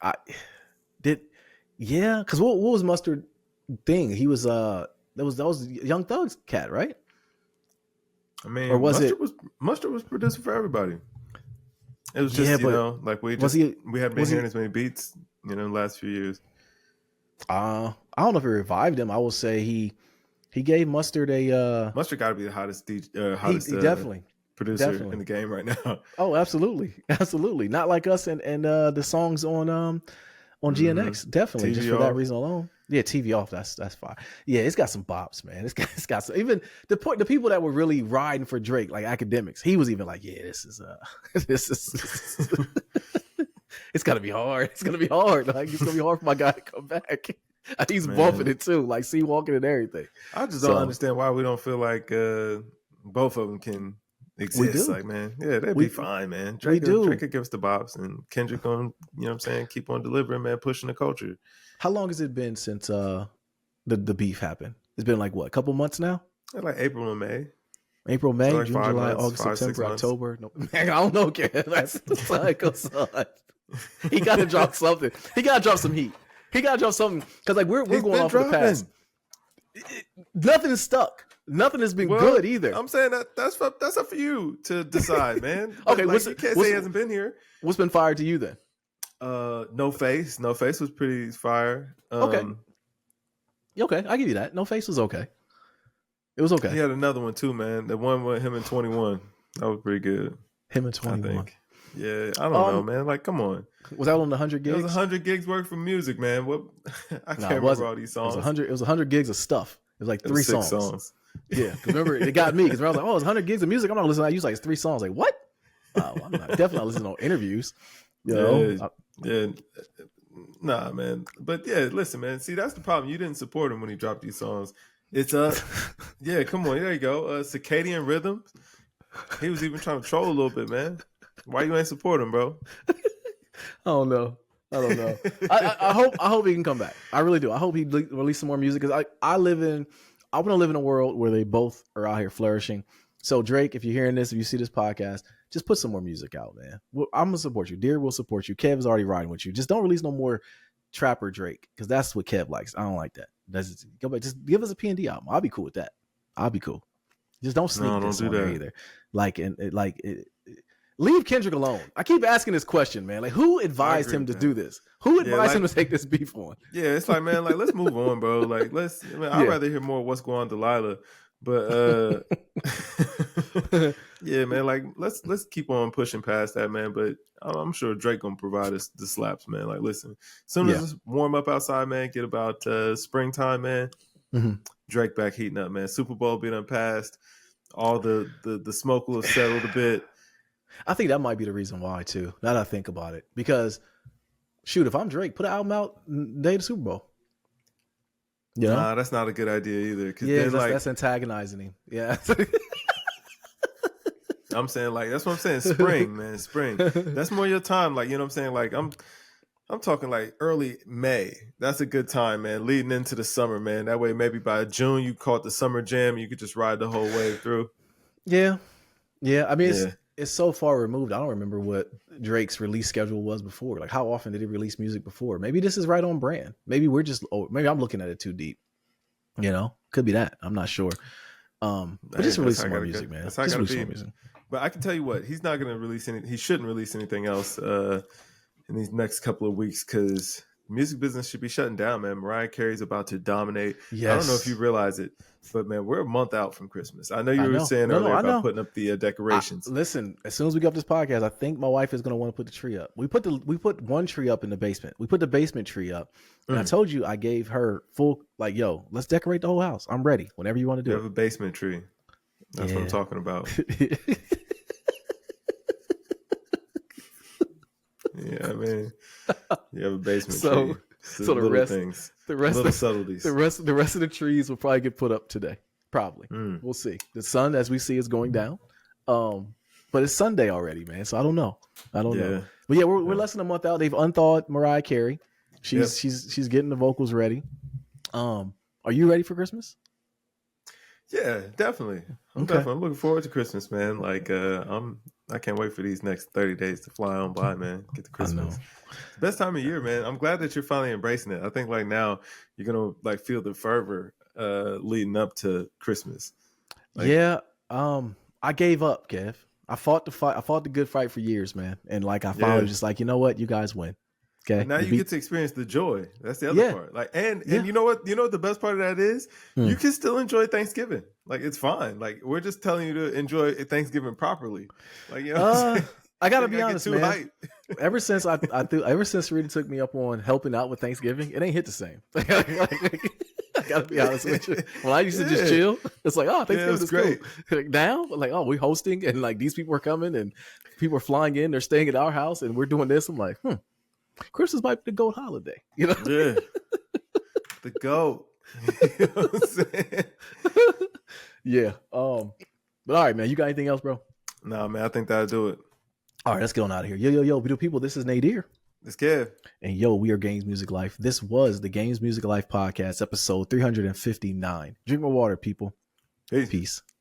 I did, yeah. Because what was Mustard thing? He was that was Young Thug's cat, right? I mean, or was Mustard was producing for everybody. It was just like we hadn't been hearing as many beats, in the last few years. I don't know if he revived him. I will say he gave Mustard a Mustard got to be the hottest DJ, he definitely producer in the game right now. Oh, absolutely. Not like us and the songs on GNX. Definitely, just for that reason alone. Yeah, TV off. That's fine. Yeah, it's got some bops, man. It's got some, even the people that were really riding for Drake, like academics. He was even like, yeah, this is it's gonna be hard. It's gonna be hard. Like it's gonna be hard for my guy to come back. He's bumping it too, like see walking and everything. I just don't understand why we don't feel like both of them can exist. We do. Like, man, yeah, they'd be fine, man. Drake could give us the bops, and Kendrick on, keep on delivering, man, pushing the culture. How long has it been since the beef happened? It's been like what, a couple months now? Like April and May. April, May, June, July, August, September, October. No, man, I don't know, Ken. That's the cycle, son. He got to drop something. He got to drop some heat. He got to drop something because like we're He's going off of the past. Nothing is stuck. Nothing has been good either. I'm saying that's up for you to decide, man. Okay, like, you can't say he hasn't been here. What's been fired to you then? No Face. No Face was pretty fire. Okay, I give you that. No Face was okay. It was okay. He had another one too, man. The one with him in 21. That was pretty good. Him in 21. I think. Yeah, I don't know, man. Like, come on. Was that on the 100 gigs? It was 100 gigs worth for music, man. What? I can't remember all these songs. It was 100 gigs of stuff. It was like 3 songs. Yeah, remember it got me because I was like, oh, it's 100 gigs of music. I'm not listening. I use like 3 songs. Like what? I'm definitely not listening to interviews. You know? Yeah. Nah, man. But yeah, listen, man. See, that's the problem. You didn't support him when he dropped these songs. It's yeah, come on. There you go. Circadian Rhythms. He was even trying to troll a little bit, man. Why you ain't support him, bro? I don't know. I hope he can come back. I really do. I hope he release some more music because I want to live in a world where they both are out here flourishing. So Drake, if you're hearing this, if you see this podcast, just put some more music out, man. I'm gonna support you. Deer will support you. Kev is already riding with you. Just don't release no more Trapper Drake because that's what Kev likes. I don't like that. Just give us a P&D album. I'll be cool with that. I'll be cool. Just don't sneak this on there either. Leave Kendrick alone. I keep asking this question, man. Like, who advised him to do this? Who advised him to take this beef on? Yeah, it's like, man, like, let's move on, bro. Like, I'd rather hear more what's going on, Delilah. But yeah, man, like, let's keep on pushing past that, man. But I'm sure Drake gonna provide us the slaps, man. Like, listen, as soon as it's warm up outside, man, get about springtime, man. Mm-hmm. Drake back heating up, man. Super Bowl being passed. All the smoke will have settled a bit. I think that might be the reason why too. Now that I think about it, because shoot, if I'm Drake, put an album out day of the Super Bowl. You know? Nah, that's not a good idea either. Yeah, that's antagonizing him. Yeah. I'm saying, like, that's what I'm saying. Spring, man, spring. That's more your time. Like, you know what I'm saying? Like, I'm talking like early May. That's a good time, man. Leading into the summer, man. That way, maybe by June, you caught the summer jam. You could just ride the whole wave through. Yeah. I mean, it's so far removed. I don't remember what Drake's release schedule was before. Like, how often did he release music before? Maybe this is right on brand. Maybe maybe I'm looking at it too deep. You know, could be that. I'm not sure. But just release some more music, man. That's how just release some music. But I can tell you what, he's not going to release he shouldn't release anything else in these next couple of weeks because music business should be shutting down, man. Mariah Carey's about to dominate. Yes. I don't know if you realize it, but man, we're a month out from Christmas. I know you were saying earlier about putting up the decorations. Listen, as soon as we get up this podcast, I think my wife is going to want to put the tree up. We put one tree up in the basement. We put the basement tree up. And I told you I gave her full, like, yo, let's decorate the whole house. I'm ready. Whenever you want to do it. You have a basement tree. That's what I'm talking about. Yeah, I mean, you have a basement tree. So the rest of the trees will probably get put up today. Probably. We'll see. The sun, as we see, is going down. But it's Sunday already, man. So I don't know. But yeah, we're less than a month out. They've unthawed Mariah Carey. She's getting the vocals ready. Are you ready for Christmas? Yeah, definitely. I'm looking forward to Christmas, man. Like, I can't wait for these next 30 days to fly on by, man. Get to Christmas. Best time of year, man. I'm glad that you're finally embracing it. I think like now you're gonna like feel the fervor leading up to Christmas. I gave up, Kev. I fought the good fight for years, man. And like I finally was just like, you know what, you guys win. Okay. Now you get to experience the joy. That's the other part. Like, and you know what? You know what the best part of that is? You can still enjoy Thanksgiving. Like, it's fine. Like, we're just telling you to enjoy Thanksgiving properly. Like, you know, I gotta be honest, man. Ever since Rita took me up on helping out with Thanksgiving, it ain't hit the same. I gotta be honest with you. When I used to just chill, it's like, oh, Thanksgiving is great. Cool. Now, like, oh, we're hosting, and like these people are coming, and people are flying in. They're staying at our house, and we're doing this. I'm like, Christmas might be the GOAT holiday, you know? Yeah. The GOAT. You know what I'm saying? Yeah. But all right, man. You got anything else, bro? Nah, man. I think that'll do it. All right, let's get on out of here. Yo, beautiful people. This is Nadir. This Kev. And yo, we are Games Music Life. This was the Games Music Life podcast, episode 359. Drink more water, people. Peace.